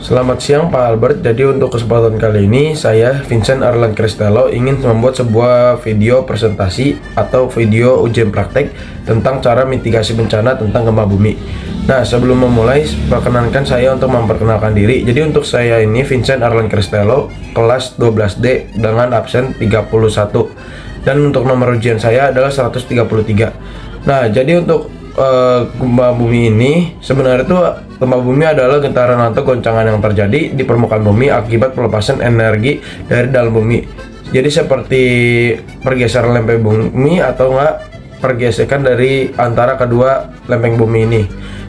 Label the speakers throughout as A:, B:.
A: Selamat siang Pak Albert. Jadi untuk kesempatan kali ini saya Vincent Arlan Cristello ingin membuat sebuah video presentasi atau video ujian praktek tentang cara mitigasi bencana tentang gempa bumi. Nah, sebelum memulai perkenankan saya untuk memperkenalkan diri. Jadi untuk saya ini Vincent Arlan Cristello, kelas 12D dengan absen 31. Dan untuk nomor ujian saya adalah 133. Nah, jadi untuk gempa bumi ini sebenarnya itu gempa bumi adalah getaran atau goncangan yang terjadi di permukaan bumi akibat pelepasan energi dari dalam bumi. Jadi seperti pergeseran lempeng bumi atau enggak pergesekan dari antara kedua lempeng bumi ini.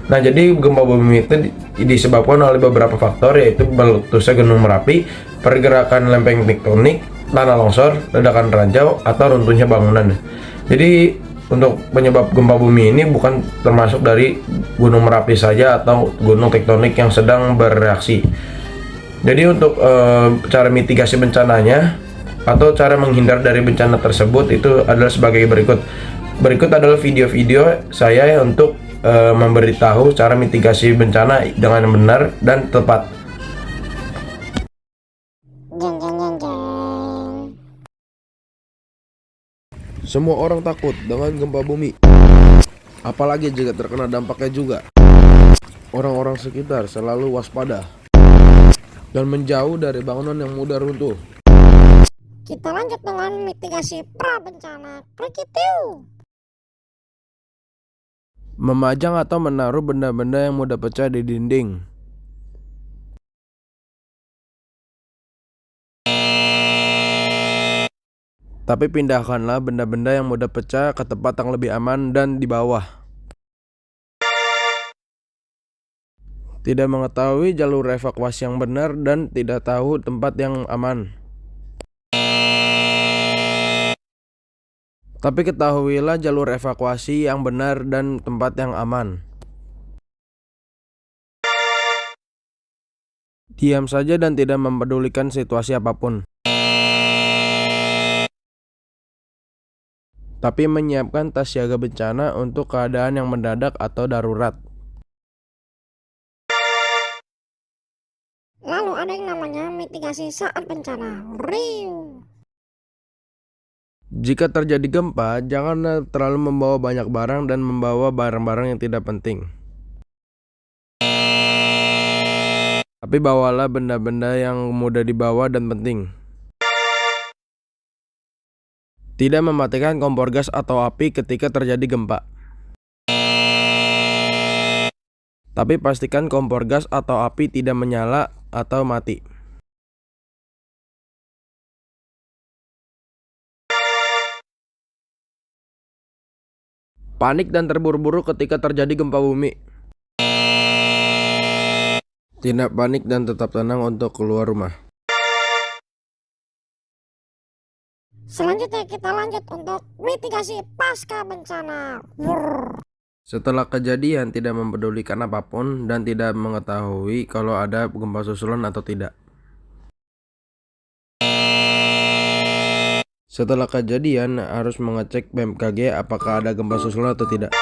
A: Nah, jadi gempa bumi itu disebabkan oleh beberapa faktor, yaitu meletusnya gunung Merapi, pergerakan lempeng tektonik, tanah longsor, ledakan ranjau, atau runtuhnya bangunan. Jadi untuk penyebab gempa bumi ini bukan termasuk dari gunung Merapi saja atau gunung tektonik yang sedang bereaksi. Jadi untuk cara mitigasi bencananya atau cara menghindar dari bencana tersebut itu adalah sebagai berikut. Berikut adalah video-video saya untuk memberitahu cara mitigasi bencana dengan benar dan tepat.
B: Jeng jeng jeng jeng.
A: Semua orang takut dengan gempa bumi, apalagi jika terkena dampaknya juga. Orang-orang sekitar selalu waspada dan menjauh dari bangunan yang mudah runtuh.
B: Kita lanjut dengan mitigasi pra bencana. Klik itu.
A: Memajang atau menaruh benda-benda yang mudah pecah di dinding. Tapi pindahkanlah benda-benda yang mudah pecah ke tempat yang lebih aman dan di bawah. Tidak mengetahui jalur evakuasi yang benar dan tidak tahu tempat yang aman. Tapi ketahuilah jalur evakuasi yang benar dan tempat yang aman. Diam saja dan tidak mempedulikan situasi apapun. Tapi menyiapkan tas siaga bencana untuk keadaan yang mendadak atau darurat.
B: Lalu ada yang namanya mitigasi saat bencana. Riu.
A: Jika terjadi gempa, jangan terlalu membawa banyak barang dan membawa barang-barang yang tidak penting. Tapi bawalah benda-benda yang mudah dibawa dan penting. Tidak mematikan kompor gas atau api ketika terjadi gempa. Tapi pastikan kompor gas atau api tidak menyala atau mati. Panik dan terburu-buru ketika terjadi gempa bumi. Tidak panik dan tetap tenang untuk keluar rumah.
B: Selanjutnya kita lanjut untuk mitigasi pasca bencana. Wurr.
A: Setelah kejadian, tidak mempedulikan apapun dan tidak mengetahui kalau ada gempa susulan atau tidak. Setelah kejadian, harus mengecek BMKG apakah ada gempa susulan atau tidak.